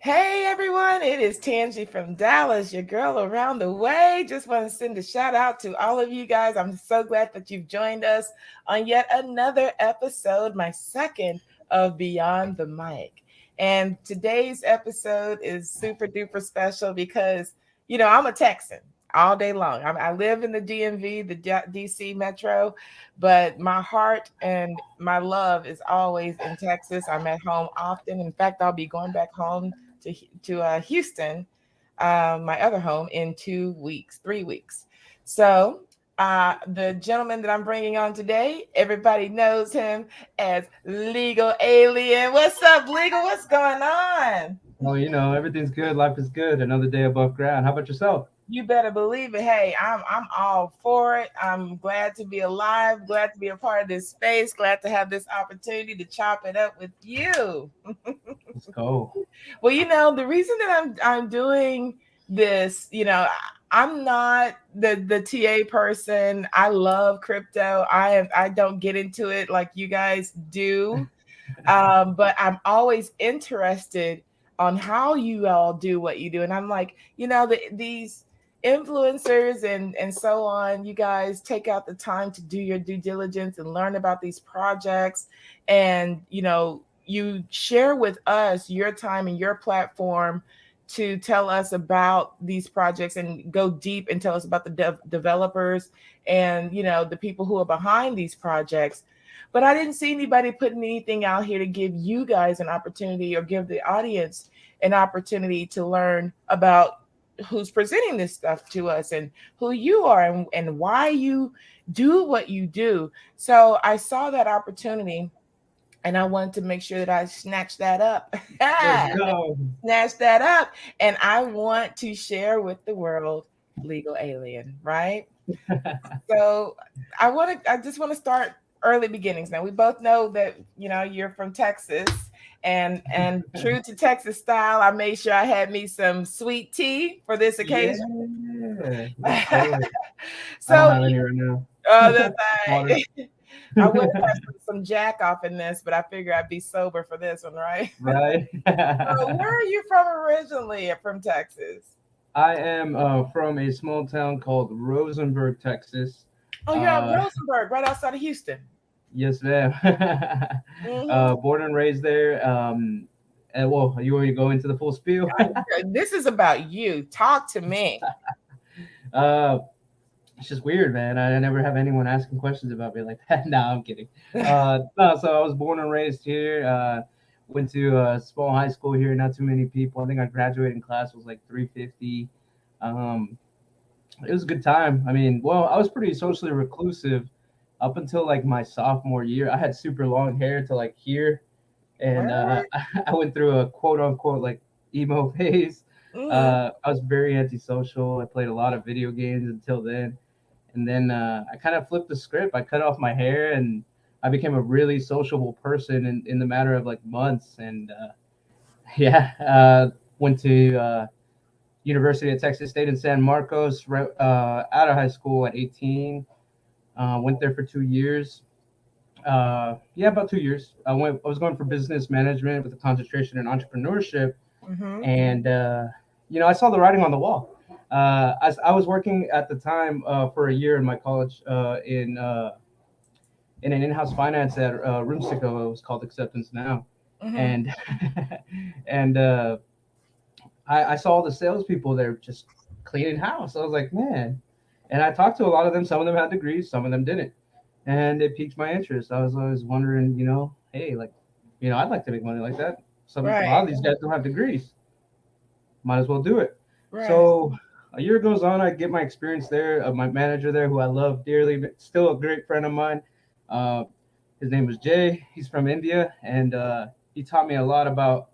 Hey everyone, it is Tangi from Dallas, your girl around the way. Just want to send a shout out to all of you guys. I'm so glad that you've joined us on yet another episode, my second of Beyond the Mic. And today's episode is super duper special because, I'm a Texan all day long. I live in the DMV, the DC metro, but my heart and my love is always in Texas. I'm at home often. In fact, I'll be going back home to Houston, my other home, in 2 weeks, 3 weeks. So the gentleman that I'm bringing on today, everybody knows him as Legal Alien. What's up, Legal? What's going on? Well, everything's good. Life is good. Another day above ground. How about yourself? You better believe it. Hey, I'm all for it. I'm glad to be alive, glad to be a part of this space, glad to have this opportunity to chop it up with you. Let's go. Well, the reason that I'm doing this, I'm not the TA person. I love crypto. I don't get into it like you guys do. But I'm always interested on how you all do what you do. And I'm like, these influencers and so on, you guys take out the time to do your due diligence and learn about these projects. And, you share with us your time and your platform to tell us about these projects and go deep and tell us about the developers and, the people who are behind these projects. But I didn't see anybody putting anything out here to give you guys an opportunity or give the audience an opportunity to learn about who's presenting this stuff to us and who you are and why you do what you do. So I saw that opportunity and I wanted to make sure that I snatched that up. Let's go. Snatch that up. And I want to share with the world Legal Alien, right? So I just want to start early beginnings. Now we both know that you're from Texas, and true to Texas style, I made sure I had me some sweet tea for this Yeah. occasion. Let's go. I don't So have any right now. that's all Water. right. I would have had some jack off in this, but I figure I'd be sober for this one, right? Right. So where are you from originally? From Texas? I am from a small town called Rosenberg, Texas. Oh, you're at Uh, Rosenberg, right outside of Houston. yes, ma'am. Hmm. Born and raised there. And well, you want me to go into the full spiel? This is about you. Talk to me. uh, It's just weird, man. I never have anyone asking questions about me like that. No, I'm kidding. No, so I was born and raised here. Went to a small high school here. Not too many people. I think I graduated in class was like 350. Um, it was a good time. I mean, well, I was pretty socially reclusive up until like my sophomore year. I had super long hair to like here, and Word. I went through a quote unquote like emo phase. Hmm. I was very antisocial. I played a lot of video games until then, and then I kind of flipped the script. I cut off my hair, and I became a really sociable person in the matter of like months. And yeah, went to University of Texas State in San Marcos out of high school at 18. Went there for 2 years. Yeah, about 2 years. I was going for business management with a concentration in entrepreneurship, Hmm. and I saw the writing on the wall. I was working at the time for a year in my college in an in-house finance at Roomstico. It was called Acceptance Now, Hmm. and and I saw all the salespeople there just cleaning house. I was like, man, and I talked to a lot of them. Some of them had degrees, some of them didn't, and it piqued my interest. I was always wondering, hey, like, I'd like to make money like that. A lot Right. of these guys don't have degrees. Might as well do it. Right. So a year goes on, I get my experience there. My manager there, who I love dearly, still a great friend of mine. Uh, his name was Jay. He's from India, and he taught me a lot about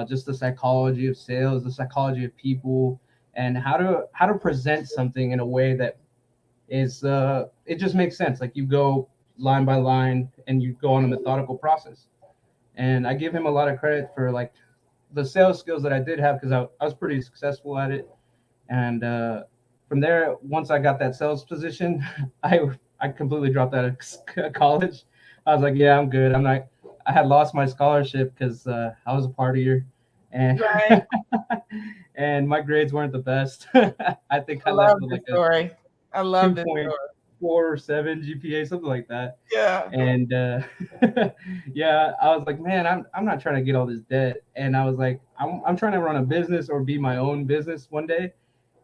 just the psychology of sales, the psychology of people, and how to present something in a way that is it just makes sense. Like you go line by line, and you go on a methodical process. And I give him a lot of credit for like the sales skills that I did have because I was pretty successful at it. And from there, once I got that sales position, I completely dropped out of college. I was like, yeah, I'm good. I'm not. I had lost my scholarship because I was a partier, and Right. and my grades weren't the best. I think I I left love with this like a story. I love this story. 2.47 GPA, something like that. Yeah. And yeah, I was like, man, I'm not trying to get all this debt. And I was like, I'm trying to run a business or be my own business one day.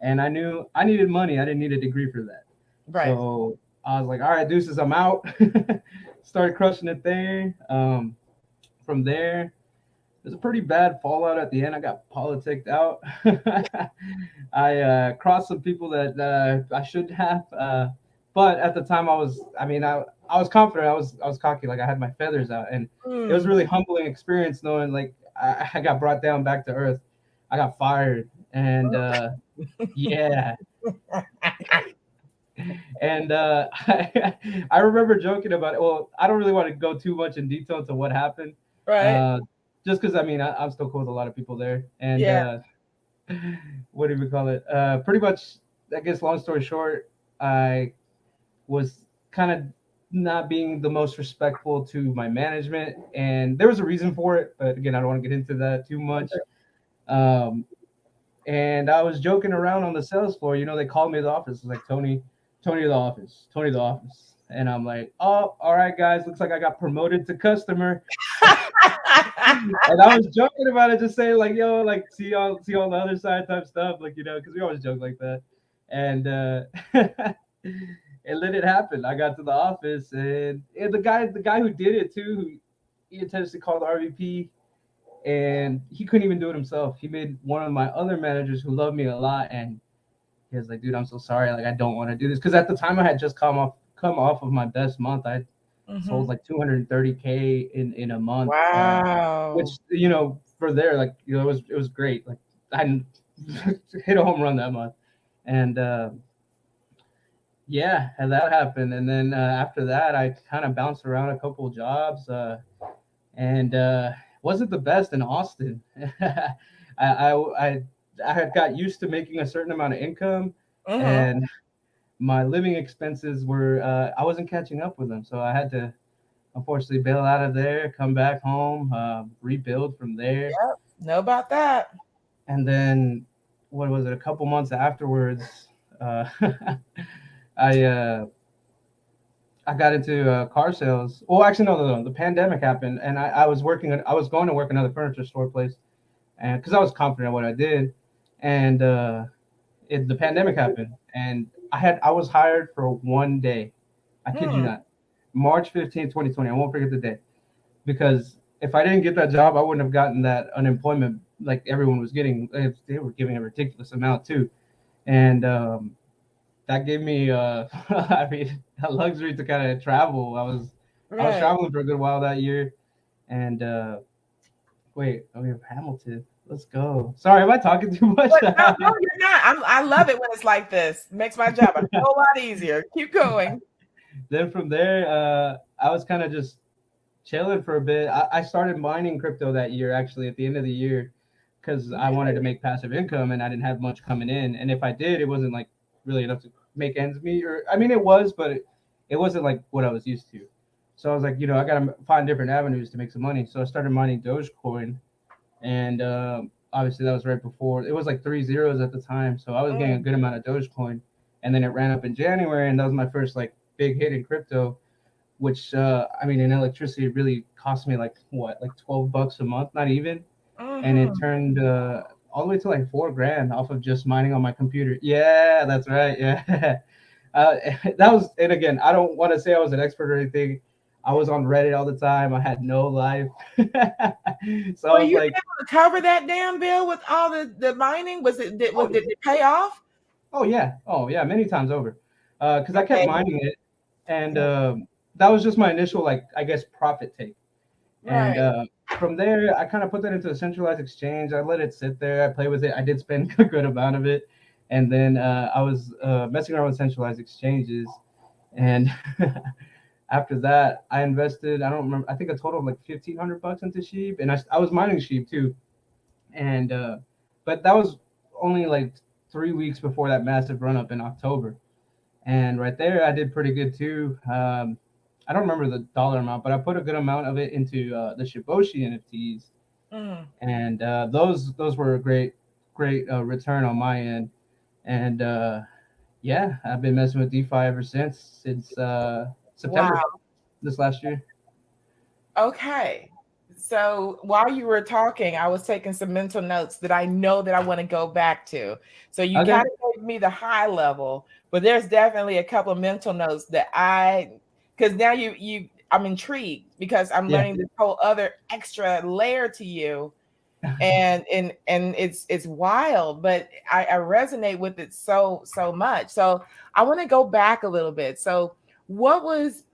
And I knew I needed money. I didn't need a degree for that. Right. So I was like, all right, deuces, I'm out. Started crushing it there. From there, there's a pretty bad fallout at the end. I got politicked out. I crossed some people that I should have, but at the time I was confident. I was cocky. Like I had my feathers out, and it was Mm. really humbling experience knowing like I got brought down back to earth. I got fired, and yeah, and I remember joking about it. Well, I don't really want to go too much in detail into what happened, Right. uh, just because I'm still cool with a lot of people there, and Yeah. what do we call it? Pretty much, I guess, long story short, I was kind of not being the most respectful to my management, and there was a reason for it. But again, I don't want to get into that too much. Um, and I was joking around on the sales floor. You know, they called me to the office. It's like Tony to the office, Tony to the office, and I'm like, oh, all right, guys, looks like I got promoted to customer. And I was joking about it, just saying like, "Yo, like, see you on the other side," type stuff, like because we always joke like that. And and then it happened. I got to the office, and the guy who did it too, who he intends to call the RVP, and he couldn't even do it himself. He made one of my other managers who loved me a lot, and he was like, "Dude, I'm so sorry. Like, I don't want to do this," because at the time I had just come off of my best month. I sold Hmm. like 230K in a month, which Wow. for there, like it was great. Like I hit a home run that month, and yeah, and that happened. And then after that, I kind of bounced around a couple of jobs, and wasn't the best in Austin. I had got used to making a certain amount of income, Hmm. and my living expenses were I wasn't catching up with them, so I had to unfortunately bail out of there, come back home, rebuild from there, Yep. Know about that. and then what was it? A couple months afterwards, uh, I uh, I got into car sales. Well, actually, no. The pandemic happened, and I was working. I was going to work another furniture store place, and because I was confident in what I did, and the pandemic happened, and I was hired for one day. I kid you Hmm. not. March 15th, 2020. I won't forget the day, because if I didn't get that job, I wouldn't have gotten that unemployment like everyone was getting. They were giving a ridiculous amount too, and that gave me, I mean, a luxury to kind of travel. I was Right. traveling for a good while that year, and wait, we have Hamilton. Let's go. Sorry, am I talking too much? But no, no, you're not. I love it when it's like this. Makes my job a whole lot easier. Keep going. Then from there, I was kind of just chilling for a bit. I started mining crypto that year, actually, at the end of the year, because I wanted to make passive income and I didn't have much coming in. And if I did, it wasn't like really enough to make ends meet. Or I mean, it was, but it wasn't like what I was used to. So I was like, I gotta find different avenues to make some money. So I started mining Dogecoin, and obviously that was right before it was like three zeros at the time. So I was getting a Mm. good amount of Dogecoin, and then it ran up in January, and that was my first like big hit in crypto, which I mean, in electricity, it really cost me like what, like $12 a month, not even, and it Hmm. turned all the way to like 4 grand off of just mining on my computer. Yeah, that's right. Yeah, that was, and again, I don't want to say I was an expert or anything. I was on Reddit all the time. I had no life, so I Were was you like, able to cover that damn bill with all the mining? oh, Did it pay off? oh yeah, many times over, because I kept Okay. mining it, and Mm. that was just my initial, like, I guess, profit take. And Right. from there, I kind of put that into a centralized exchange. I let it sit there. I played with it. I did spend a good amount of it, and then I was messing around with centralized exchanges. And after that, I invested. I don't remember. I think a total of like $1,500 into sheep, and I was mining sheep too. And but that was only like 3 weeks before that massive run up in October. And right there, I did pretty good too. I don't remember the dollar amount, but I put a good amount of it into the Shiboshi NFTs. Mm. and those were a great return on my end. And yeah, I've been messing with DeFi ever since September Wow. this last year. Okay. So while you were talking, I was taking some mental notes that I know that I want to go back to. So you Okay. kind of gave me the high level, but there's definitely a couple of mental notes that because now I'm intrigued because I'm Yeah. learning this whole other extra layer to you, and it's wild, but I resonate with it so much. So I want to go back a little bit. So what was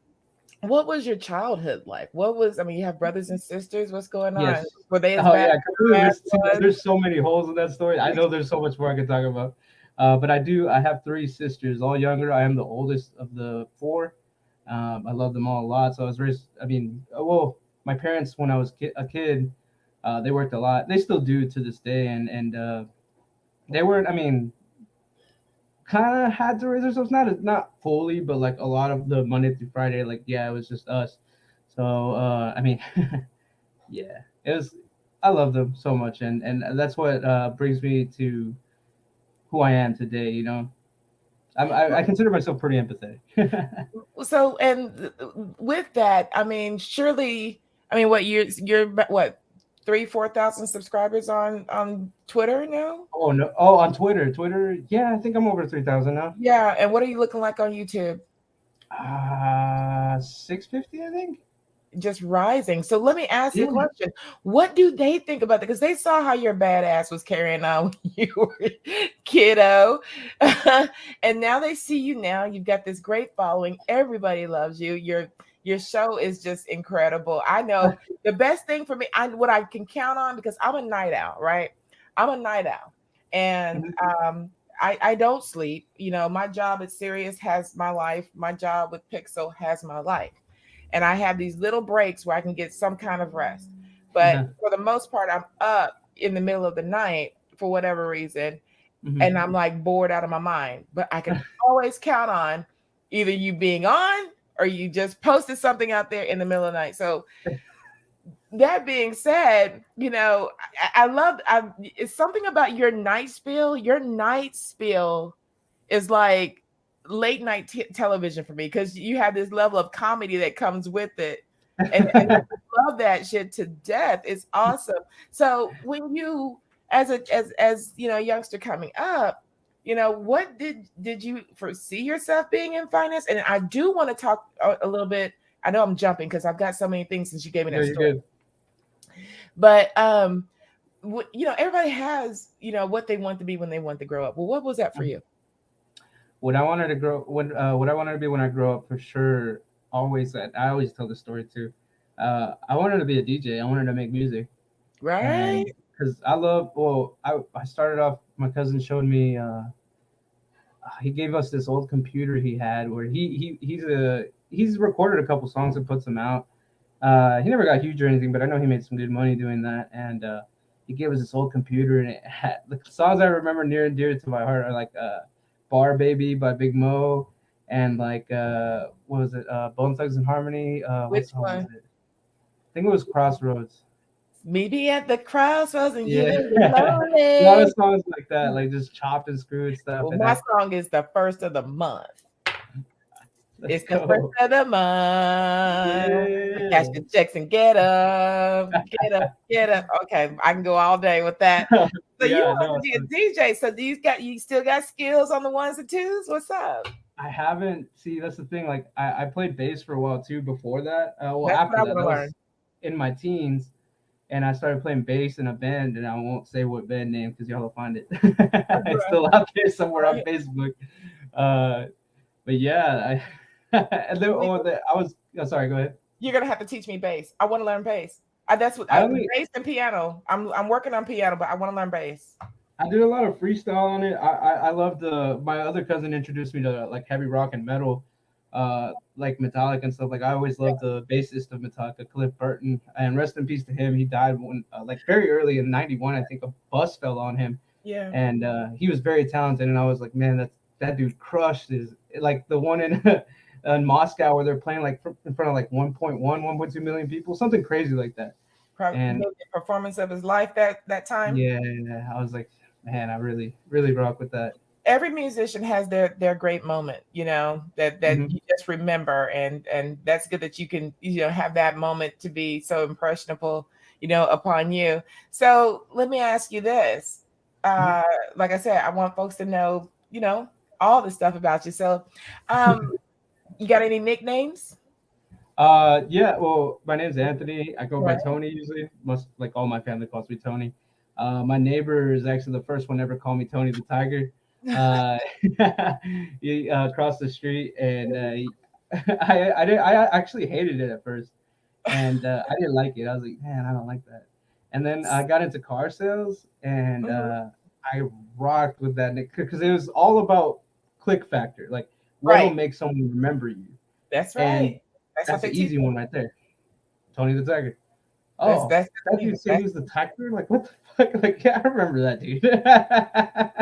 what was your childhood like? I mean, you have brothers and sisters. What's going on? Yes. Were they as Oh bad yeah. as Completely. dad was? There's so many holes in that story. I know there's so much more I can talk about. But I do. I have three sisters, all younger. I am the oldest of the four. I love them all a lot. So I was raised. I mean, well, my parents when I was a kid, they worked a lot. They still do to this day, and they weren't. I mean, kind of had to raise ourselves, not fully, but like a lot of the Monday through Friday, like yeah, it was just us. So I mean, yeah, it was. I love them so much, and that's what brings me to who I am today. You know, I consider myself pretty empathetic. So, and with that, I mean, surely, I mean, what you're what 3,000 4,000 subscribers on Twitter now? Oh no! Oh, on Twitter, yeah, I think I'm over 3,000 now. Yeah, and what are you looking like on YouTube? 650, I think. Just rising. So let me ask you a Yeah. question. What do they think about that? Because they saw how your badass was carrying on when you were kiddo. And now they see you now. You've got this great following. Everybody loves you. Your show is just incredible. I know the best thing for me, what I can count on, because I'm a night owl, right? I'm a night owl. And Mhm. I don't sleep. You know, my job at Sirius has my life. My job with Pixel has my life, and I have these little breaks where I can get some kind of rest. But Uh-huh. for the most part, I'm up in the middle of the night for whatever reason, Mhm. and I'm like bored out of my mind. But I can always count on either you being on or you just posted something out there in the middle of the night. So that being said, you know, it's something about your night spiel. Your night spiel is like late night television for me because you have this level of comedy that comes with it. And I love that shit to death. It's awesome. So when you as you know, youngster coming up, you know, what did you foresee yourself being in finance? And I do want to talk a little bit. I know I'm jumping because I've got so many things since you gave me No, that you're story. good. But you know, everybody has, you know, what they want to be when they want to grow up. Well, what was that for you? What I wanted to be when I grow up for sure. Always that I always tell the story too. I wanted to be a DJ. I wanted to make music, Right? and because I love. Well, I started off. My cousin showed me. He gave us this old computer he had where he's recorded a couple songs and puts them out. He never got huge or anything, but I know he made some good money doing that. And he gave us this old computer, and it had the songs I remember near and dear to my heart are like "Bar Baby" by Big Mo, and like what was it? Bone Thugs and Harmony. What Which song was one? it? I think it was Crossroads. Maybe at the crossroads and you Yeah, will be a lot lonely. of songs like that, like just chopped and screwed stuff, Well, and my that. song is the first of the month. Let's It's the first go. of the month. Cash Yeah. your checks and get up, get up, get up. Okay, I can go all day with that. So you Yeah, want to no. be a DJ? So you still got skills on the ones and twos? What's up? I haven't. See, that's the thing. Like, I played bass for a while too. Before that, well, That's what after I that, want that to was learn. in my teens, and I started playing bass in a band. And I won't say what band name because y'all will find it. It's still out there somewhere on Facebook. Uh, but yeah, and then I was. Oh, sorry, go ahead. You're gonna have to teach me bass. I want to learn bass. That's what I only bass and piano. I'm working on piano, but I want to learn bass. I did a lot of freestyle on it. I loved my other cousin introduced me to like heavy rock and metal, like Metallica and stuff. Like I always loved the bassist of Metallica, Cliff Burton, and rest in peace to him. He died when like very early in '91. I think a bus fell on him, Yeah. and he was very talented. And I was like, man, that dude crushed his like the one in in Moscow where they're playing like in front of like 1.1, 1.2 million people, something crazy like that. And maybe the performance of his life that time. yeah, I was like, man, I really, really rock with that. Every musician has their great moment, that Hmm. you just remember, and that's good that you can have that moment to be so impressionable, upon you. So let me ask you this. Hmm. uh like I said, I want folks to know, all the stuff about you. So um you got any nicknames? Yeah, well, my name's Anthony. I go by Right. Tony usually. Most like all my family calls me Tony. My neighbor is actually the first one to ever call me Tony the Tiger. Uh, he across the street, and I actually hated it at first, and I didn't like it. I was like, man, I don't like that. And then I got into car sales, and Mhm. I rocked with that because it was all about click factor, like what'll Right. make someone remember you, That's and right. That's what that's they the teach easy you. one right there. Tony the Tiger. That's Oh, that's that the thing. dude said he That's was the Tiger? Like, what the fuck? Like, yeah, I remember that dude.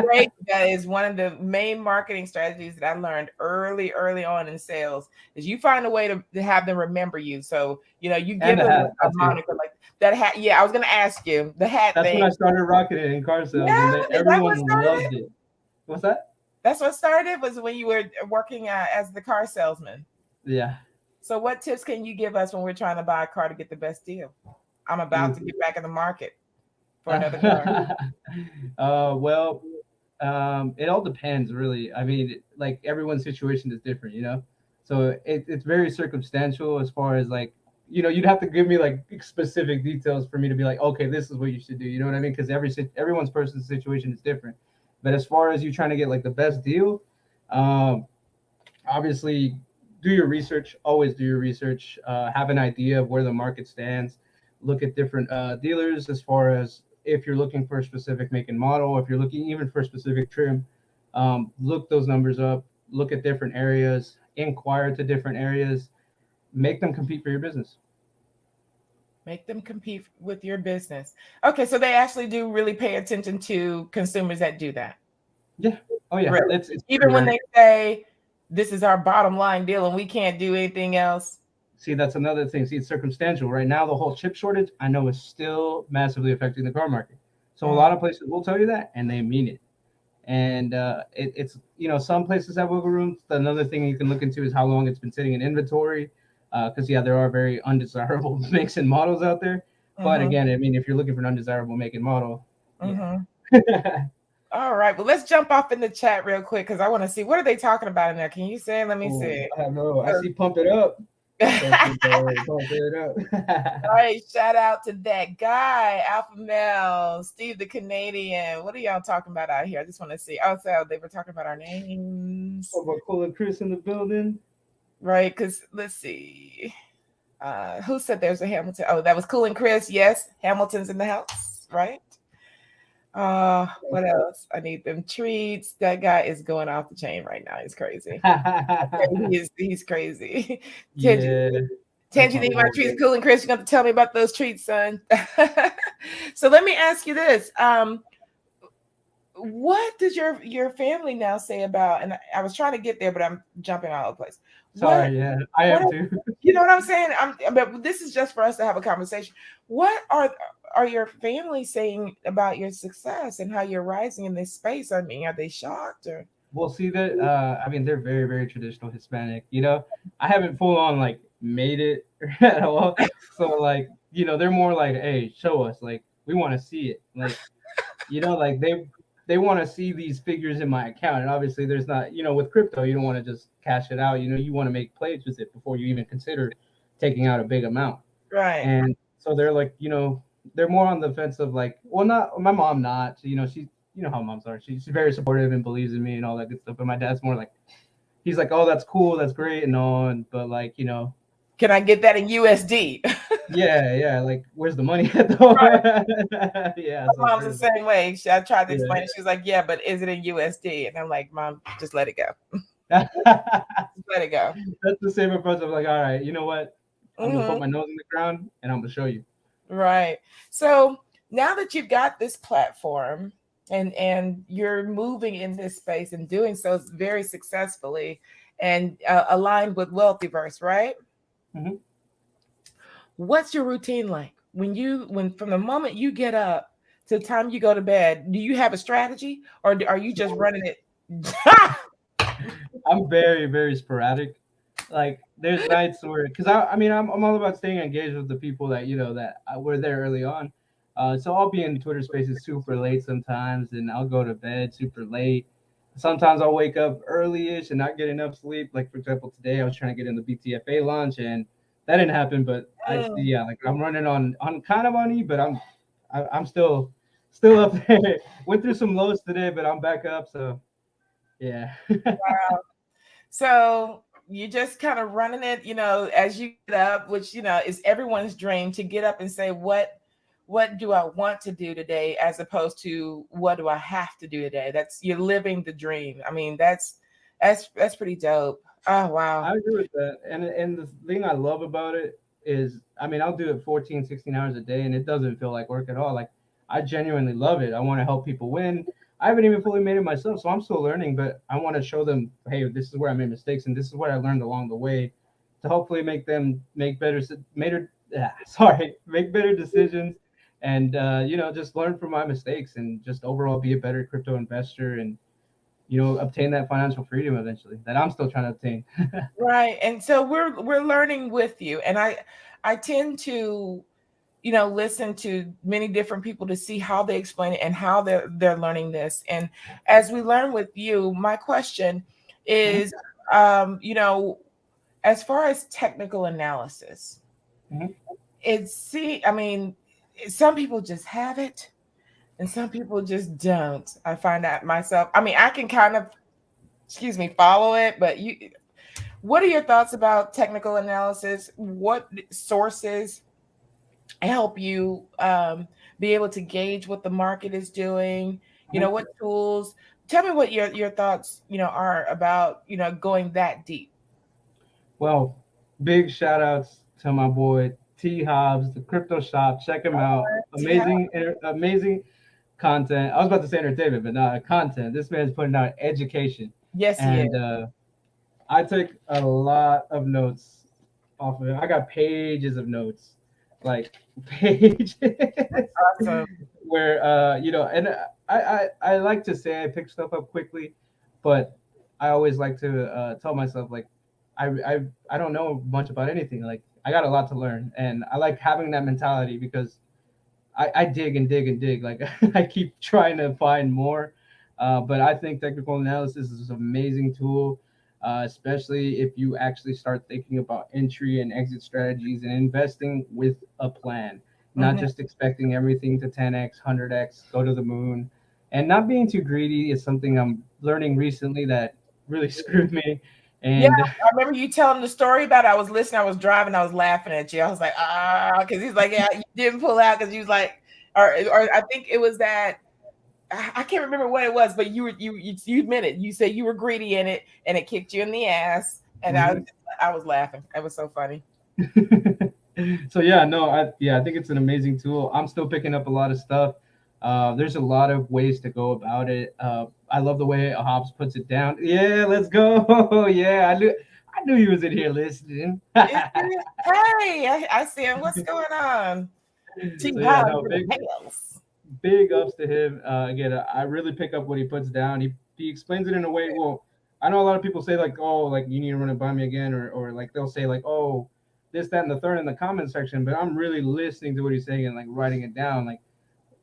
great. That is one of the main marketing strategies that I learned early on in sales. Is you find a way to have them remember you. So you And give the them hat, a that too. moniker like that hat. Yeah, I was gonna ask you the hat That's when thing. I started rocking it in car sales, and Yeah, they, is that what everyone started? loved it. What's that? That's what started, was when you were working as the car salesman. Yeah. So what tips can you give us when we're trying to buy a car to get the best deal? I'm about Ooh. to get back in the market for another car. Well, it all depends, really. I mean, like everyone's situation is different, you know. So it's very circumstantial as far as like, you'd have to give me like specific details for me to be like, okay, this is what you should do. You know what I mean? Because everyone's person's situation is different. But as far as you trying to get like the best deal, um, obviously do your research. Always do your research. Have an idea of where the market stands. Look at different dealers as far as if you're looking for a specific make and model, if you're looking even for a specific trim. Look those numbers up. Look at different areas. Inquire to different areas. Make them compete for your business. Make them compete with your business. Okay, so they actually do really pay attention to consumers that do that. Yeah. Oh yeah. Really. It's Even pretty when rare. they say this is our bottom line deal and we can't do anything else. See, that's another thing. See, it's circumstantial. Right now, the whole chip shortage, I know, is still massively affecting the car market. So a Mm, lot of places will tell you that, and they mean it. And it's some places have wiggle room. Another thing you can look into is how long it's been sitting in inventory, because yeah, there are very undesirable makes and models out there. But mhm, again, I mean, if you're looking for an undesirable make and model, yeah. mhm. All right. Well, let's jump off in the chat real quick because I want to see what are they talking about in there. Can you say? Let me Oh, see. I don't know. I see pump it up. Says people pump it All up. right, shout out to that guy, Alpha Male, Steve the Canadian. What are y'all talking about out here? I just want to see. Oh, so they were talking about our names, Oh, but cool and Chris in the building. right? Because let's see. Who said there's a Hamilton? Oh, that was Cool and Chris. Yes, Hamilton's in the house, right? What else? I need them treats. That guy is going off the chain right now. He's crazy. He's crazy. Tenji, Yeah, that's Tangy, my need my boy. treats. Cool and Chris, you got to tell me about those treats, son. So let me ask you this: what does your family now say about? And I was trying to get there, but I'm jumping all over the place. What Sorry, yeah, I what am are, too. you know what I'm saying? But this is just for us to have a conversation. What are your family saying about your success and how you're rising in this space? I mean, are they shocked or? Well, see that I mean they're very very traditional Hispanic. I haven't full on like made it at all. So like they're more like, hey, show us. Like we want to see it. Like like they want to see these figures in my account. And obviously there's not with crypto you don't want to just cash it out. You want to make plays with it before you even consider taking out a big amount. Right. And so they're like, they're more on the fence of like, well, not my mom, not. She, how moms are. She's very supportive and believes in me and all that good stuff. But my dad's more like, he's like, oh, that's cool, that's great, and all, but like, Can I get that in USD? yeah, yeah, like, where's the money at though? Yeah, so My mom's the crazy. same way. I tried to Yeah, explain it. She was like, "Yeah, but is it in USD?" And I'm like, "Mom, just let it go. that's Just let it go." the same approach. I'm like, all right, you know what? I'm gonna put Hmm. my nose in the ground and I'm gonna show you. Right. So now that you've got this platform and you're moving in this space and doing so very successfully and aligned with Wealthyverse, right? Hmm. What's your routine like? when from the moment you get up to the time you go to bed, do you have a strategy, or are you just running it? I'm very, very sporadic. Like there's nights where, cause I mean, I'm all about staying engaged with the people that that were there early on. So I'll be in Twitter Spaces super late sometimes, and I'll go to bed super late. Sometimes I'll wake up early-ish and not get enough sleep. Like for example, today I was trying to get in the BTFA launch, and that didn't happen. But Mm. yeah, like I'm running on kind of on E, but I'm still up there. Went through some lows today, but I'm back up. So yeah. So you just kind of running it, as you get up, which is everyone's dream to get up and say, what do I want to do today, as opposed to what do I have to do today. That's You're living the dream. I mean, that's pretty dope. Oh wow. I agree with that. And the thing I love about it is, I mean, I'll do it 14, 16 hours a day and it doesn't feel like work at all. Like I genuinely love it. I want to help people win. I haven't even fully made it myself, so I'm still learning, but I want to show them, hey, this is where I made mistakes and this is what I learned along the way to hopefully make them make better decisions and just learn from my mistakes and just overall be a better crypto investor and obtain that financial freedom eventually that I'm still trying to obtain. Right. And so we're learning with you. And I tend to, listen to many different people to see how they explain it and how they're learning this. And as we learn with you, my question Mhm, is, as far as technical analysis, mhm. I mean, some people just have it and some people just don't. I find that myself. I mean, I can kind of, excuse me, follow it, but what are your thoughts about technical analysis? What sources help you be able to gauge what the market is doing? What tools? Tell me what your thoughts, are about, going that deep. Well, big shout outs to my boy T Hobbs, the crypto shop. Check him out. See how? Amazing content. I was about to say entertainment, but not content. This man's putting out education. Yes, he is. And I took a lot of notes off of it. I got pages of notes, like pages, Awesome. where and I like to say I pick stuff up quickly, but I always like to tell myself like I, I I don't know much about anything. Like I got a lot to learn, and I like having that mentality because I dig and dig and dig. Like I keep trying to find more. But I think technical analysis is an amazing tool, especially if you actually start thinking about entry and exit strategies and investing with a plan, not Mhm. just expecting everything to 10x, 100x, go to the moon. And not being too greedy is something I'm learning recently that really screwed me. Yeah, And I remember you telling the story about it. I was listening, I was driving, I was laughing at you. I was like, because he's like, yeah, you didn't pull out because you was like, or I think it was that I can't remember what it was, but you admitted, you said you were greedy in it and it kicked you in the ass. And Mhm. I was laughing. It was so funny. So yeah, no, I think it's an amazing tool. I'm still picking up a lot of stuff. There's a lot of ways to go about it. I love the way Hobbs puts it down. Yeah, let's go. Yeah, I knew he was in here listening. Is it? Hey, I see him. What's going on? T So yeah, Hobbs no, in the house. big ups to him. Again, I really pick up what he puts down. He explains it in a way. Well, I know a lot of people say like, oh, like you need to run it by me again, or like they'll say like, oh, this, that, and the third in the comment section. But I'm really listening to what he's saying and like writing it down, like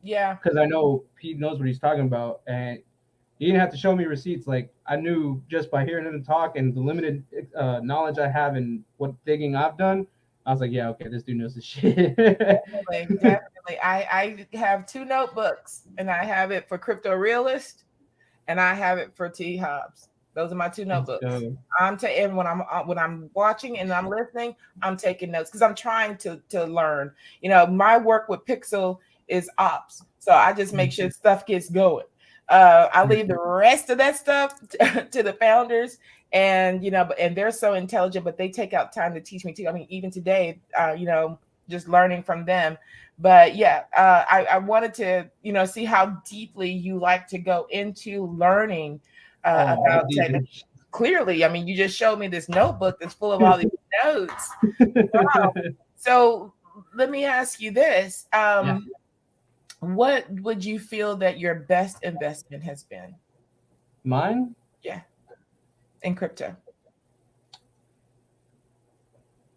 Yeah. because I know he knows what he's talking about, and he didn't have to show me receipts. Like I knew just by hearing him talk and the limited knowledge I have and what digging I've done. I was like, yeah, okay, this dude knows his shit. Definitely, definitely. I have two notebooks, and I have it for Crypto Realist, and I have it for T Hobbs. Those are my two Let's notebooks. go. I'm taking when I'm watching and I'm listening, I'm taking notes because I'm trying to learn. My work with Pixel is ops, so I just make sure stuff gets going. I leave the rest of that stuff to the founders, and and they're so intelligent, but they take out time to teach me too. I mean, even today, just learning from them. But yeah, I wanted to see how deeply you like to go into learning Oh, about deep. technical. Clearly, I mean, you just showed me this notebook that's full of all these notes. Wow. So let me ask you this. Yeah, What would you feel that your best investment has been? mine. Yeah, in crypto.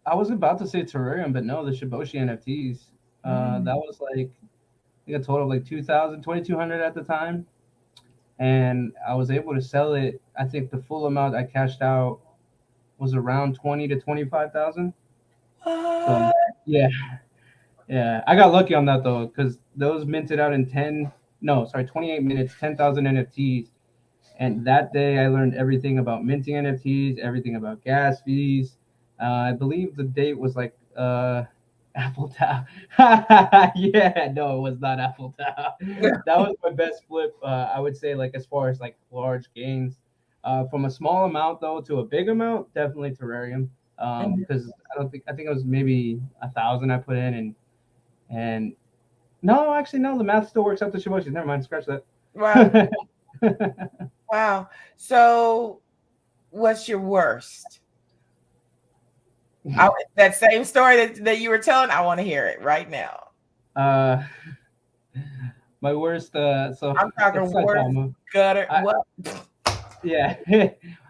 I was about to say Terrarium, but no, the Shiboshi NFTs. Mm. That was like I think a total of like 2,000, 2,200 at the time, and I was able to sell it. I think the full amount I cashed out was around 20 to 25,000. So What? yeah, yeah, I got lucky on that though, because those minted out in 28 minutes, 10,000 NFTs. And that day, I learned everything about minting NFTs, everything about gas fees. I believe the date was like Apple Tau. Yeah, no, it was not Apple Tau. That was my best flip. I would say, like as far as like large gains, from a small amount though to a big amount, definitely Terrarium. Mhm. Because I think it was maybe 1,000 I put in, and no, actually no, the math still works out to Shiboshi. Never mind, scratch Wow. that. Wow. So, what's your worst? That same story that you were telling, I want to hear it right now. uh, my worst. So I'm talking it's worst Saitama. gutter. I What? Yeah.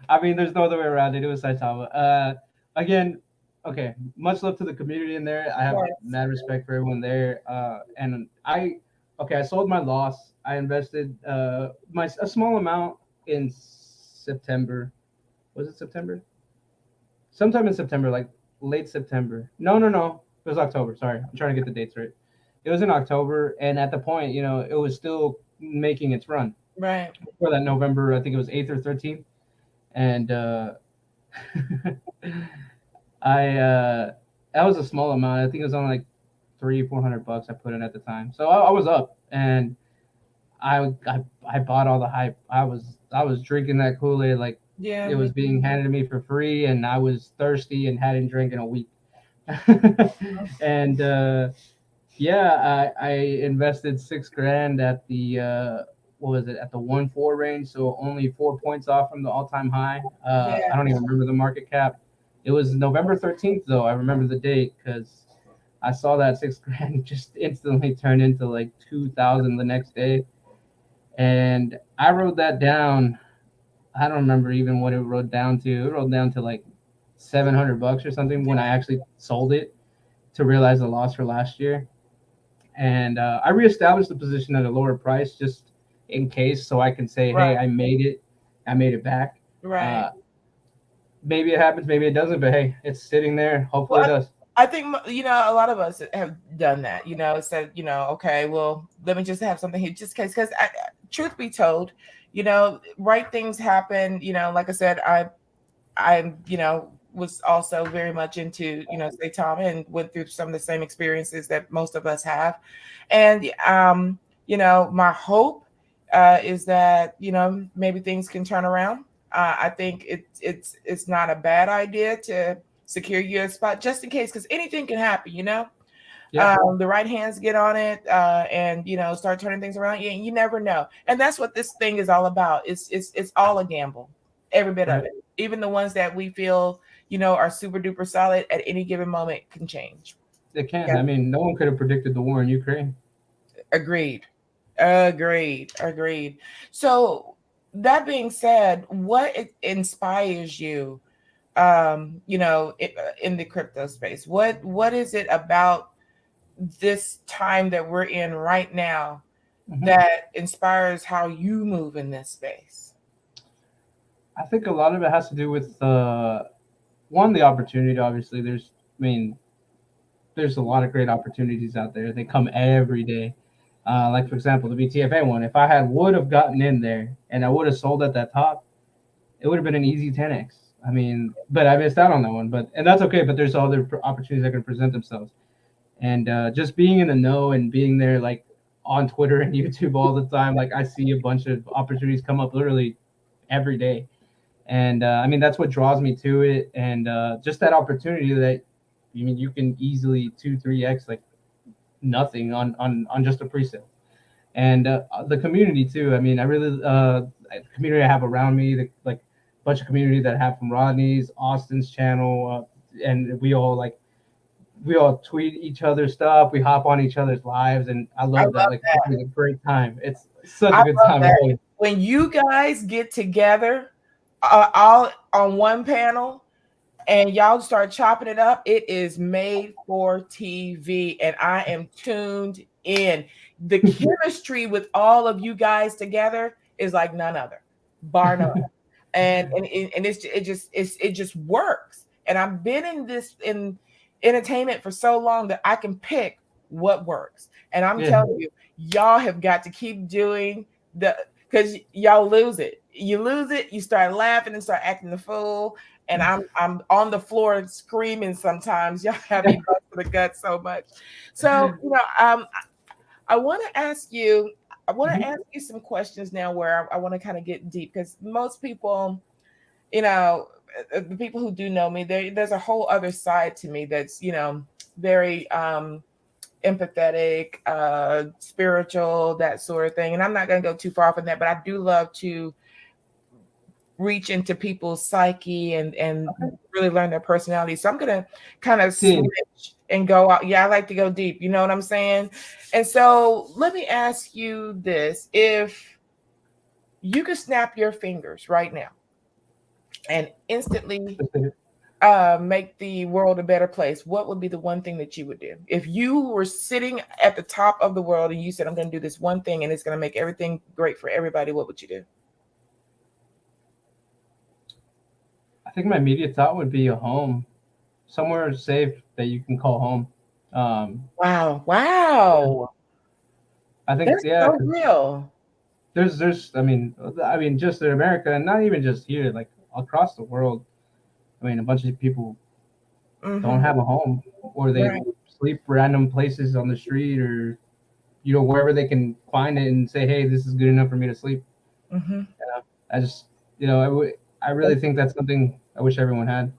I mean, there's no other way around it. It was Saitama. Again, okay. Much love to the community in there. I have Yes. mad respect for everyone there. And okay, I sold my loss. I invested my a small amount in September. Was it September? Sometime in September, like late September. No, no, no. It was October. Sorry, I'm trying to get the dates right. It was in October, and at the point, it was still making its run Right. for that November. I think it was 8th or 13th, and I that was a small amount. I think it was only like 300-400 bucks I put in at the time. So I was up, and I bought all the hype. I was drinking that Kool Aid like Yeah. it was being handed to me for free, and I was thirsty and hadn't drank in a week. And yeah, I invested 6 grand at the what was it, at the 1.4 range, so only 4 points off from the all time high. Yeah. I don't even remember the market cap. It was November 13th though. I remember the date because I saw that 6 grand just instantly turn into like 2,000 the next day, and I wrote that down. I don't remember even what it wrote down to. It wrote down to like 700 bucks or something when I actually sold it to realize the loss for last year. And I reestablished the position at a lower price just in case, so I can say, Right. "Hey, I made it back." Right. Uh, Maybe it happens, maybe it doesn't, but hey, it's sitting there. Hopefully, Well, it does. I think a lot of us have done that. Said okay, well, let me just have something here, just in case. Because truth be told, right things happen. Like I said, I was also very much into say Tom and went through some of the same experiences that most of us have, and my hope is that maybe things can turn around. I think it's not a bad idea to secure your spot just in case, because anything can happen. Yeah, The right hands get on it, and start turning things around. You never know, and that's what this thing is all about. It's all a gamble, every bit of right. it. Even the ones that we feel are super duper solid at any given moment can change. It can. Yeah, I mean, no one could have predicted the war in Ukraine. agreed, agreed. So that being said, what inspires you? In the crypto space, what is it about this time that we're in right now Hmm. that inspires how you move in this space? I think a lot of it has to do with one, the opportunity. Obviously, I mean, there's a lot of great opportunities out there. They come every day. Like for example, the BTFA one. If I had would have gotten in there and I would have sold at that top, it would have been an easy 10x. I mean, but I missed out on that one. But and that's okay. But there's other opportunities that can present themselves. And just being in the know and being there, like on Twitter and YouTube all the time, like I see a bunch of opportunities come up literally every day. And I mean that's what draws me to it, and just that opportunity that I mean you can easily 2-3x like nothing on just a pre-sale. And the community too. I mean, I really the community I have around me, the like bunch of community that I have from Rodney's, Austin's channel, and we all like we all tweet each other stuff. We hop on each other's lives, and I I love that. love Like that. it's a great time. It's such I a good love time. that. Really. When you guys get together, all on one panel, and y'all start chopping it up, it is made for TV, and I am tuned in. The chemistry with all of you guys together is like none other, bar none. And it just works. And I've been in this in entertainment for so long that I can pick what works. And I'm Yeah. telling you, y'all have got to keep doing the because y'all lose it. You lose it, you start laughing and start acting the fool. And I'm on the floor screaming sometimes. Y'all have me bust for the gut so much. So, I want to ask you, I want to Mhm. ask you some questions now where I want to kind of get deep because most people, you know, the people who do know me, there's a whole other side to me that's, very empathetic, spiritual, that sort of thing. And I'm not going to go too far from that, but I do love to reach into people's psyche and really learn their personality. So I'm gonna kind of See, switch and go out. Yeah, I like to go deep. You know what I'm saying? And so let me ask you this: if you could snap your fingers right now and instantly make the world a better place, what would be the one thing that you would do? If you were sitting at the top of the world and you said, "I'm going to do this one thing and it's going to make everything great for everybody," what would you do? I think my immediate thought would be a home, somewhere safe that you can call home. Um, Wow! yeah, Wow! I think That's yeah, so 'cause real. there's I mean just in America and not even just here, like across the world. I mean, a bunch of people don't Mhm. have a home, or they Right. sleep random places on the street, or wherever they can find it and say, hey, this is good enough for me to sleep. Mhm. I just I really think that's something I wish everyone had.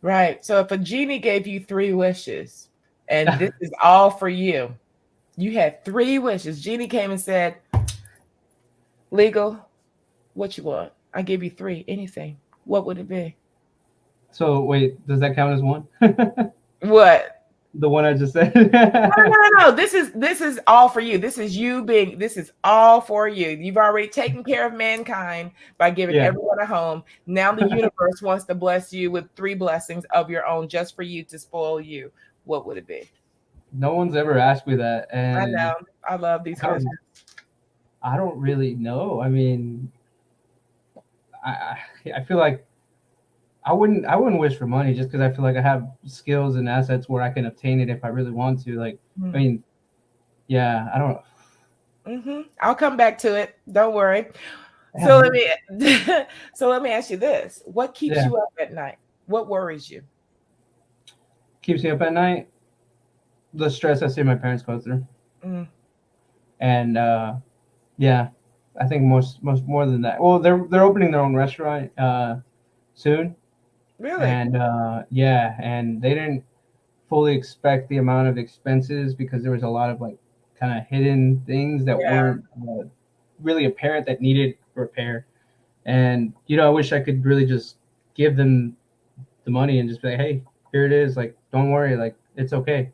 Right. So if a genie gave you three wishes and this is all for you, you had three wishes. Genie came and said, "Legal, what you want? I give you three, anything. What would it be?" So wait, does that count as one? What? The one I just said. No, no, no, no. This is all for you. This is all for you. You've already taken care of mankind by giving Yeah. everyone a home. Now the universe wants to bless you with three blessings of your own just for you to spoil you. What would it be? No one's ever asked me that, I and know. I love these I don't. questions. I don't really know. I mean, I feel like I wouldn't wish for money just because I feel like I have skills and assets where I can obtain it if I really want to. Like, I Mm. mean, yeah, I don't. I'll come back to it. Don't worry. Yeah, So let me so let me ask you this. What keeps yeah. you up at night? What worries you? Keeps me up at night. The stress I see my parents go through, Mm, and yeah, I think most more than that. Well, they're opening their own restaurant soon, really? and yeah, and they didn't fully expect the amount of expenses because there was a lot of like kind of hidden things that Yeah. weren't really apparent that needed repair. And I wish I could really just give them the money and just be like, hey, here it is. Like, don't worry, like it's okay.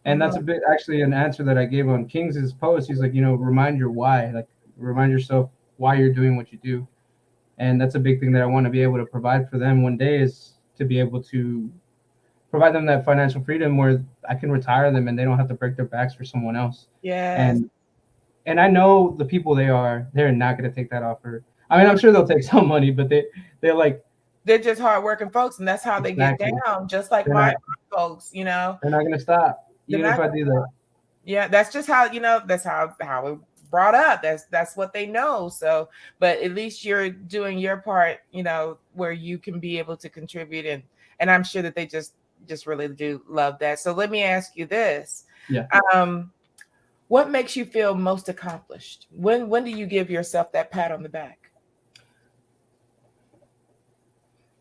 And that's a Mhm. bit actually an answer that I gave on Kings's post. He's like, remind your why, like remind yourself why you're doing what you do. And that's a big thing that I want to be able to provide for them one day, is to be able to provide them that financial freedom where I can retire them and they don't have to break their backs for someone else. Yes. And I know the people they're not going to take that offer. I mean, I'm sure they'll take some money, but they're like, They're just hardworking folks, and that's how they get exactly. down, just like They're my not folks. they're not going to stop They're even if not I do that. yeah, that's just how, that's how it brought up. That's what they know. So, but at least you're doing your part, where you can be able to contribute and I'm sure that they just really do love that. So let me ask you this. Yeah. Um, what makes you feel most accomplished? When do you give yourself that pat on the back?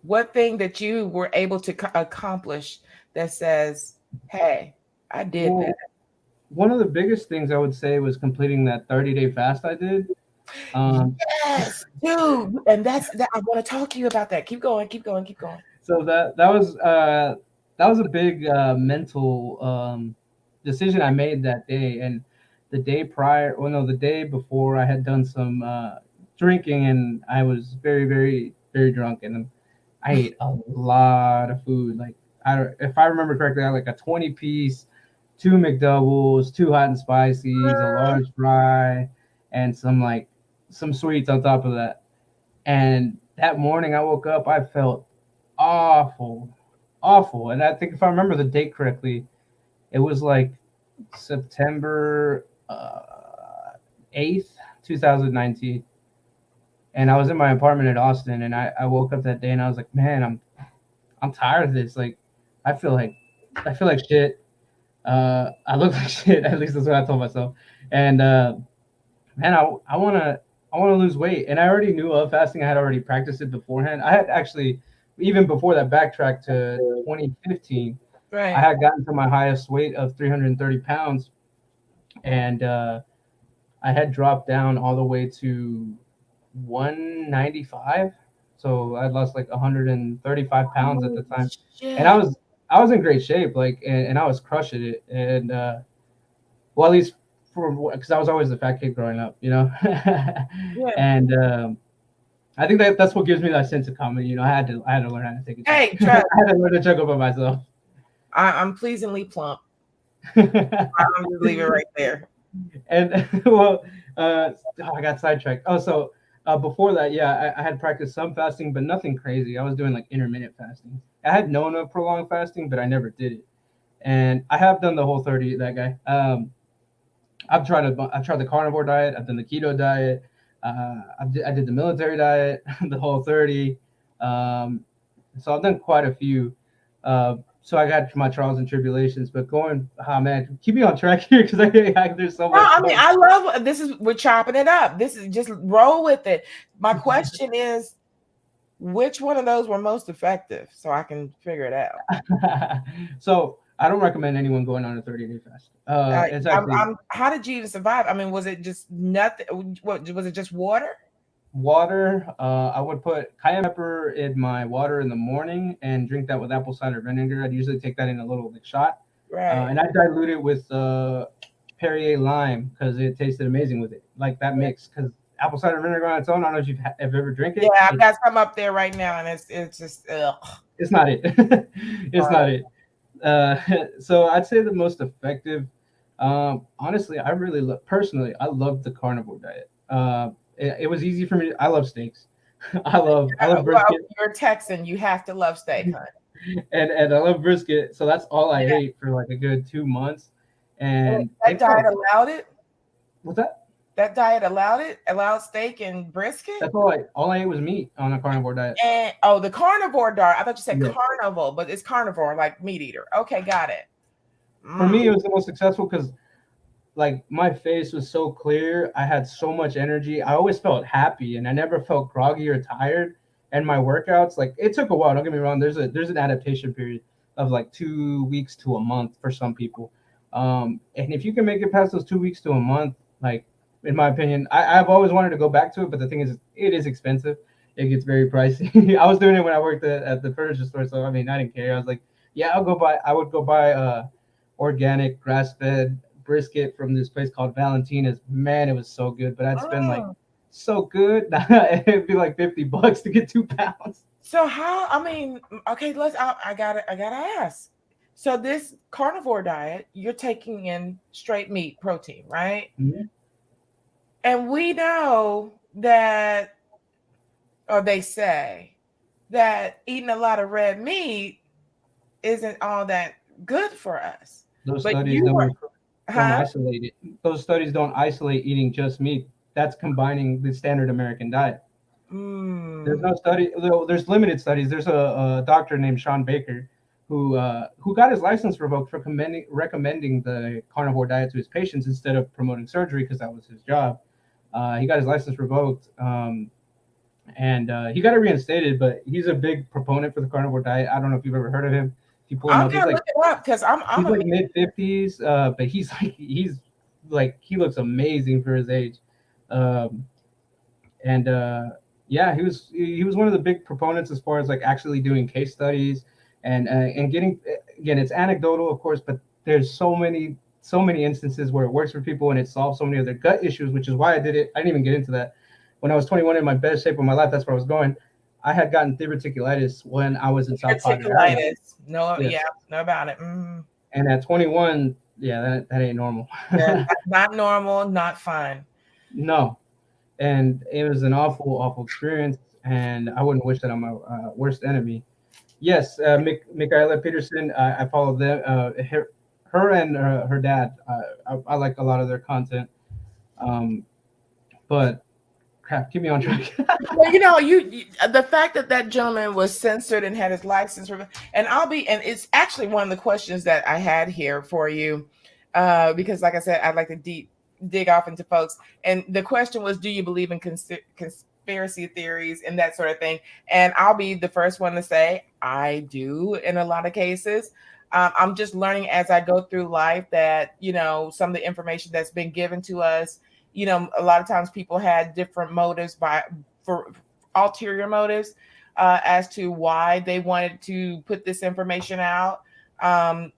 What thing that you were able to accomplish that says, "Hey, I did that." Well, one of the biggest things I would say was completing that 30-day fast I did. Um, Yes, dude. And that's that. I want to talk to you about that. Keep going, keep going, keep going. so that was that was a big mental decision I made that day. And the day prior, well, no, the day before, I had done some drinking, and I was very, very, very drunk, and I ate a lot of food. Like, if I remember correctly, I had like a 20-piece, two McDoubles, two hot and spices, a large fry, and some sweets on top of that. And that morning I woke up, I felt awful, awful. And I think if I remember the date correctly, it was like September 8th, 2019. And I was in my apartment in Austin, and I woke up that day and I was like, man, I'm tired of this. Like, I feel like I feel like shit. I look like shit. At least that's what I told myself. And man, I wanna lose weight, and I already knew of fasting. I had already practiced it beforehand. I had actually, even before that, backtrack to 2015. I Right. had gotten to my highest weight of 330 pounds, and I had dropped down all the way to 195. So I'd lost like 135 pounds at Oh the time, and I shit. was I was in great shape, like, and I was crushing it, and well, at least for because I was always the fat kid growing up, you know, Yeah. and I think that's what gives me that sense of comedy. You know, I had to learn how to take a joke. Hey, I trust. had to learn to joke about myself. I'm pleasingly plump. I'm just leave it right there. And well, I got sidetracked. Oh, so before that, yeah, I had practiced some fasting, but nothing crazy. I was doing like intermittent fasting. I had known of prolonged fasting, but I never did it. And I have done the whole 30. That guy. I've tried the carnivore diet. I've done the keto diet. I did the military diet, the whole 30. Um, so I've done quite a few. So I got my trials and tribulations, but man, keep me on track here because there's so No, much I mean going. I love this is we're chopping it up. This is just roll with it. My question is which one of those were most effective so I can figure it out. So I don't recommend anyone going on a 30-day fast. It's actually How did you even survive? I mean, was it just nothing? What was it? Just water? water. I would put cayenne pepper in my water in the morning and drink that with apple cider vinegar. I'd usually take that in a little like shot, Right. and I dilute it with Perrier lime because it tasted amazing with it, like that mix. Because apple cider vinegar on its own, I don't know if have ever drink Yeah, it. I've got some up there right now, and it's just ugh. It's not it. It's not it. Uh, so I'd say the most effective. Honestly, personally, I love the carnivore diet. It was easy for me. I love steaks. I love Well, brisket, you're a Texan. You have to love steak, honey. and I love brisket. So that's all I ate for like a good 2 months, And and that it diet felt. allowed it. What's that? That diet allowed it. Allowed steak and brisket. That's all I ate was meat on a carnivore diet. And oh, the carnivore diet. I thought you said Yeah. carnival, but it's carnivore, like meat eater. Okay, got it. For Mm. me, it was the most successful because like my face was so clear. I had so much energy. I always felt happy, and I never felt groggy or tired. And my workouts, like it took a while. Don't get me wrong. There's an adaptation period of like 2 weeks to a month for some people. And if you can make it past those 2 weeks to a month, like in my opinion, I've always wanted to go back to it. But the thing is, it is expensive. It gets very pricey. I was doing it when I worked at the furniture store, so I mean, I didn't care. I was like, yeah, I would go buy organic grass fed brisket from this place called Valentina's. Man, it was so good. But I'd spend like Mm. so good. It'd be like $50 to get 2 pounds. So how? I mean, okay. I gotta. I gotta ask. So this carnivore diet, you're taking in straight meat protein, right? Mhm. And we know that, or they say that eating a lot of red meat isn't all that good for us. Those But studies you were, don't huh? isolate it. Those studies don't isolate eating just meat. That's combining the standard American diet. There's Mm. no study. There's limited studies. There's a doctor named Sean Baker who got his license revoked for recommending the carnivore diet to his patients instead of promoting surgery because that was his job. He got his license revoked, and he got it reinstated. But he's a big proponent for the carnivore diet. I don't know if you've ever heard of him. If you pull him I'm up, gonna look it up because I'm he's a like meat. mid 50s, but he looks amazing for his age. Um, and yeah, he was one of the big proponents as far as like actually doing case studies and getting, again, it's anecdotal, of course, but there's so many instances where it works for people and it solves so many of their gut issues, which is why I did it. I didn't even get into that. When I was 21, in my best shape of my life, that's where I was going. I had gotten diverticulitis when I was in South Padre Island. Particulitis. No, yeah, Yes. know about it. Mm. And at 21, yeah, that ain't normal. Yeah, not normal, not fun. No. And it was an awful, awful experience. And I wouldn't wish that on my worst enemy. Yes, Michaela Peterson, I follow them, her and her dad. I like a lot of their content. Um, but crap, keep me on track. Well, you the fact that that gentleman was censored and had his license and and it's actually one of the questions that I had here for you, because like I said, I'd like to dig off into folks, and the question was, do you believe in conspiracy theories and that sort of thing? And I'll be the first one to say I do in a lot of cases. I'm just learning as I go through life that some of the information that's been given to us, a lot of times people had different motives for ulterior motives, as to why they wanted to put this information out.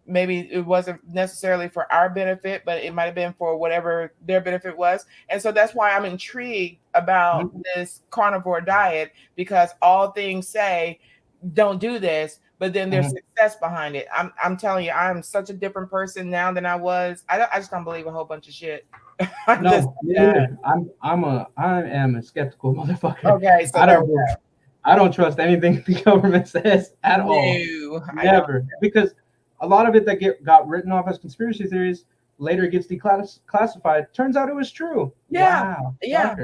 Maybe it wasn't necessarily for our benefit, but it might have been for whatever their benefit was. And so that's why I'm intrigued about this carnivore diet, because all things say don't do this, but then there's success behind it. I'm telling you, I'm such a different person now than I was. I just don't believe a whole bunch of shit. No, me neither. I am a skeptical motherfucker. Okay, so I don't trust anything the government says at all. no, Never, because a lot of it that got written off as conspiracy theories later gets declassified. Turns out it was true. Yeah, Wow. yeah.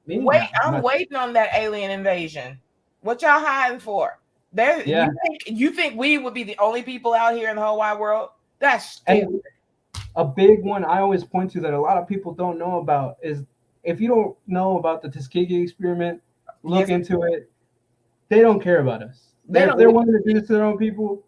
Wait, I'm waiting on that alien invasion. What y'all hiding for? There, yeah. You think we would be the only people out here in the whole wide world? That's stupid. And a big one I always point to that a lot of people don't know about is, if you don't know about the Tuskegee experiment, look into it. They don't care about us. They're wanting to do this to their own people.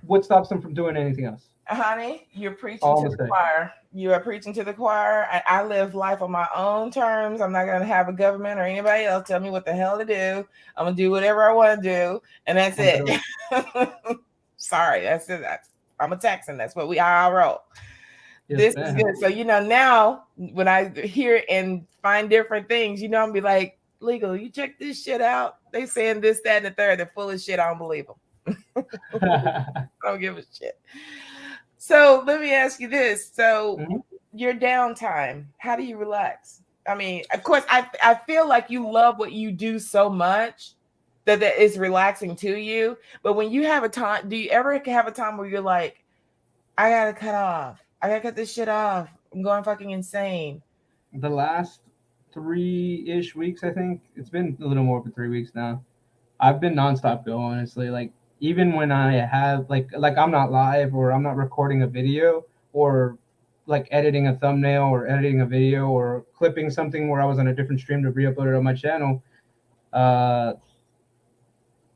What stops them from doing anything else? Honey, you're preaching to the choir. You are preaching to the choir. I live life on my own terms. I'm not going to have a government or anybody else tell me what the hell to do. I'm going to do whatever I want to do, and that's it. Sorry, that's it. I'm a Texan. That's what I roll. Yes, this is good. So, now when I hear and find different things, I'm going to be like, legal, you check this shit out. They saying this, that, and the third. They're full of shit. I don't believe them. I don't give a shit. So let me ask you this. So your downtime, how do you relax? I mean, of course, I feel like you love what you do so much that is relaxing to you. But when you have a time, do you ever have a time where you're like, I got to cut off. I got to cut this shit off. I'm going fucking insane. The last 3-ish weeks, I think. It's been a little more than 3 weeks now. I've been nonstop go, honestly. Like, even when I have like I'm not live or I'm not recording a video or like editing a thumbnail or editing a video or clipping something where I was on a different stream to re-upload it on my channel,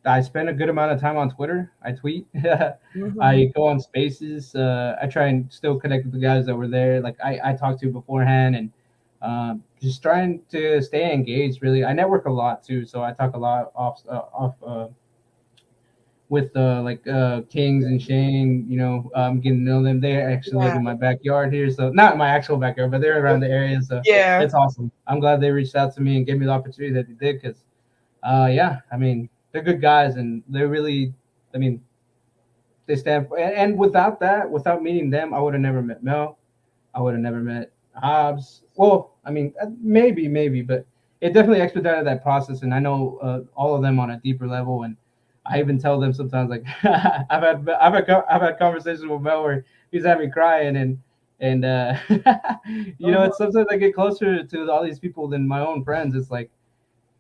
I spend a good amount of time on Twitter. I tweet. I go on spaces. I try and still connect with the guys that were there. Like I talked to beforehand, and just trying to stay engaged. Really, I network a lot too, so I talk a lot off with Kings and Shane. Getting to know them. They actually live in my backyard here, so not my actual backyard, but they're around the area. So yeah, it's awesome. I'm glad they reached out to me and gave me the opportunity that they did, because I mean, they're good guys, and they're really, I mean, they stand for, and without meeting them, I would have never met Mel. I would have never met Hobbs. Well, I mean, maybe, but it definitely expedited that process. And I know all of them on a deeper level. And I even tell them sometimes, like, I've had conversations with Mel where he's having me crying, and it's sometimes I get closer to all these people than my own friends. It's like,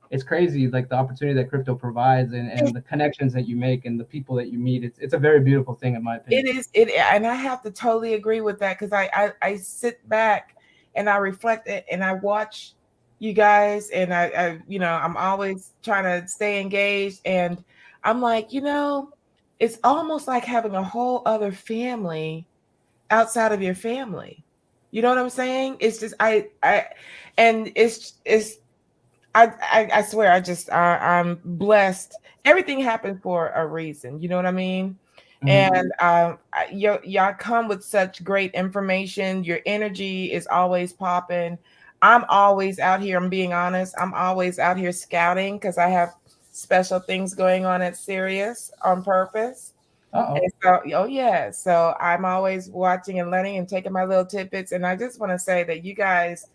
it's crazy, like the opportunity that crypto provides, and the connections that you make and the people that you meet. It's a very beautiful thing, in my opinion. And I have to totally agree with that, because I sit back and I reflect it and I watch you guys, and I'm always trying to stay engaged, and I'm like, it's almost like having a whole other family outside of your family. You know what I'm saying? It's just I swear, I'm blessed. Everything happens for a reason. You know what I mean? Mhm. And y'all come with such great information. Your energy is always popping. I'm always out here. I'm being honest. I'm always out here scouting because I have special things going on at Sirius on purpose. Uh-oh. And so, oh yeah, so I'm always watching and learning and taking my little tidbits. And I just want to say that you guys,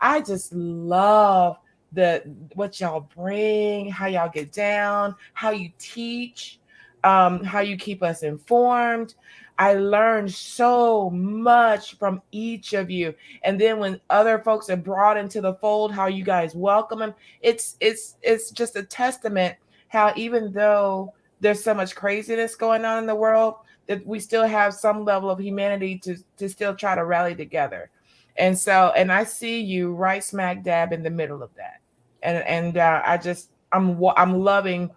I just love the what y'all bring, how y'all get down, how you teach, how you keep us informed. I learned so much from each of you. And then when other folks are brought into the fold, how you guys welcome them, it's just a testament how even though there's so much craziness going on in the world, that we still have some level of humanity to still try to rally together. And so, and I see you right smack dab in the middle of that. And I'm loving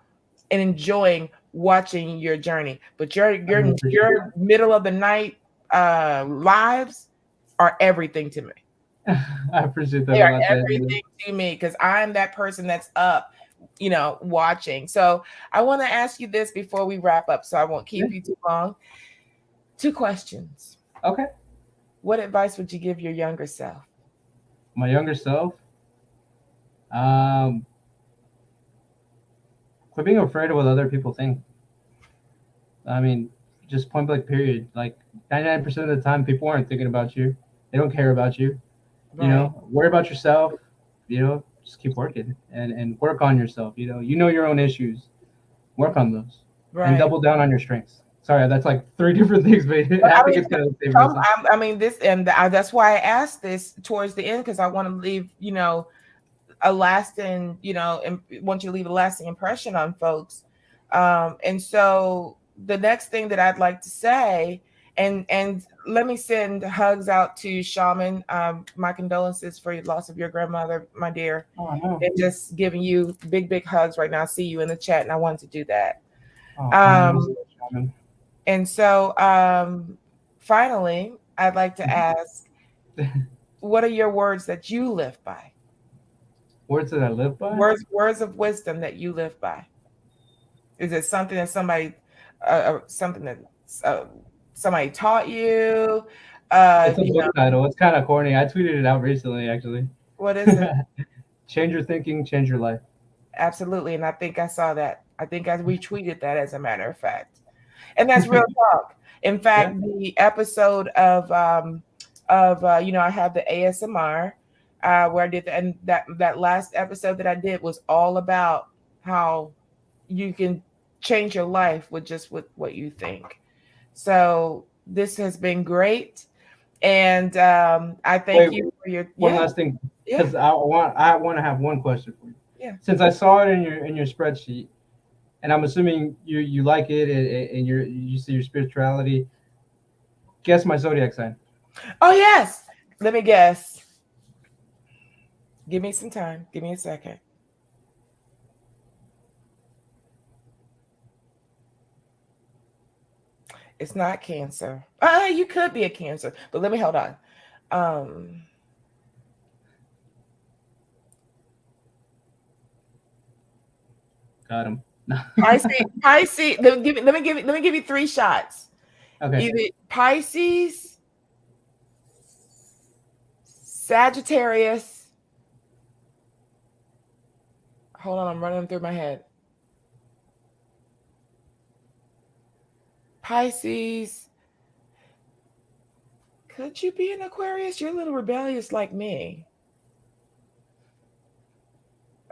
and enjoying watching your journey. But I really appreciate your middle of the night lives are everything to me. that. I appreciate that They a are lot, Daniel. everything to me because I'm that person that's up, watching. So I want to ask you this before we wrap up, so I won't Yeah. keep you too long. Two questions. Okay. What advice would you give your younger self? My younger self. Um, quit being afraid of what other people think. I mean, just point blank period. Like 99% of the time, people aren't thinking about you. They don't care about you. Right, Worry about yourself. Just keep working and work on yourself. You know your own issues. Work on those and right. double down on your strengths. Sorry, that's like three different things, but But I I think mean, it's kind of the same message. I mean this, and that's why I asked this towards the end because I want to leave, a lasting, want you to leave a lasting impression on folks. And so the next thing that I'd like to say, and let me send hugs out to Shaman. My condolences for your loss of your grandmother, my dear, Oh no. and just giving you big hugs right now. I see you in the chat, and I wanted to do that. Oh, I am Um, so shaman. and so, finally, I'd like to ask, what are your words that you live by? Words that I live by. Words of wisdom that you live by. Is it something that something that uh, somebody taught you? It's a book title. It's kind of corny. I tweeted it out recently, actually. What is it? Change your thinking, change your life. Absolutely, and I think I saw that. I think I retweeted that as a matter of fact, and that's real talk. In Yeah. fact, the episode of I have the ASMR where I did and that last episode that I did was all about how you can change your life with what you think. So this has been great, and I thank Wait, you for your one last thing, yeah because I want to have one question for you. yeah. Since I saw it in your spreadsheet, and I'm assuming you like it and you see your spirituality. Guess my zodiac sign. Oh yes, let me guess. Give me some time. Give me a second. It's not Cancer. You could be a Cancer, but let me hold on. Um, Got him. Pisces. Let me give you three shots. Okay. Either Pisces, Sagittarius. Hold on, I'm running them through my head. Pisces. Could you be an Aquarius? You're a little rebellious like me.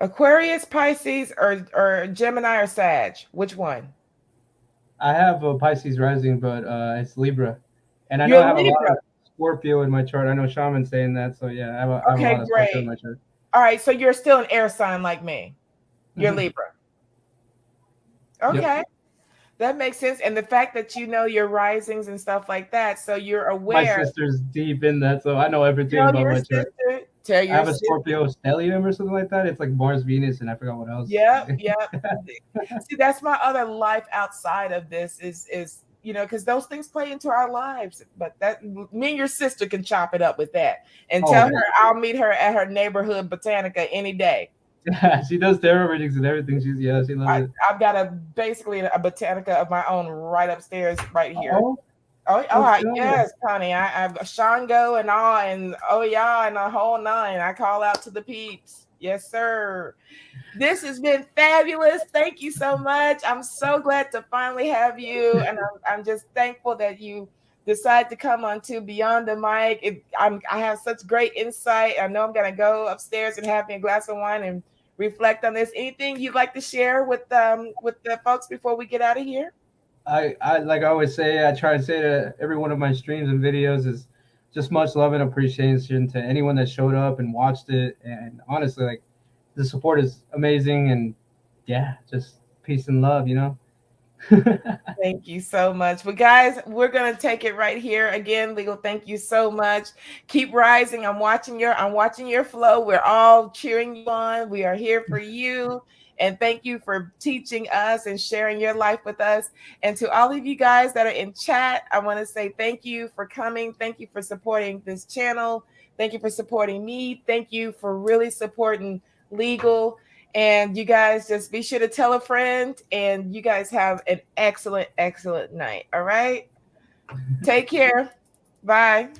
Aquarius, Pisces, or Gemini or Sag? Which one? I have a Pisces rising, but it's Libra, and I know You're I have a lot Libra. of Scorpio in my chart. I know Shaman's saying that, so yeah, I have a Okay, lot of Scorpio in great. my chart. All right, so you're still an air sign like me. You're Hmm. Libra. Yep. Okay, that makes sense. And the fact that you know your risings and stuff like that, so you're My aware. sister's deep in that, so I know everything Tell about your my chart. sister. Tell I your have a sister. Scorpio stellium or something like that. It's like Mars, Venus, and I forgot what else. Yep, yep. See, that's my other life outside of this is because those things play into our lives. But that me and your sister can chop it up with that and Oh tell yeah. her I'll meet her at her neighborhood botanica any day. Yeah, she does tarot readings and everything. She loves it. I've got basically a botanica of my own right upstairs, right here. Oh, let's Oh, go. yes, honey. I Shango and all, and oh yeah, and a whole nine. I call out to the peeps. Yes, sir. This has been fabulous. Thank you so much. I'm so glad to finally have you, and I'm just thankful that you decided to come on to Beyond the Mic. I have such great insight. I know I'm gonna go upstairs and have me a glass of wine and reflect on this. Anything you'd like to share with the folks before we get out of here? I like I always say, I try to say to every one of my streams and videos is just much love and appreciation to anyone that showed up and watched it. And honestly, like the support is amazing. And yeah, just peace and love, you know. Thank you so much. But guys, we're gonna take it right here. Again, Legal, thank you so much. Keep rising. I'm watching your flow. We're all cheering you on. We are here for you. And thank you for teaching us and sharing your life with us. And to all of you guys that are in chat, I want to say thank you for coming. Thank you for supporting this channel. Thank you for supporting me. Thank you for really supporting Legal. And you guys just be sure to tell a friend, and you guys have an excellent, excellent night. All right. Take care. Bye.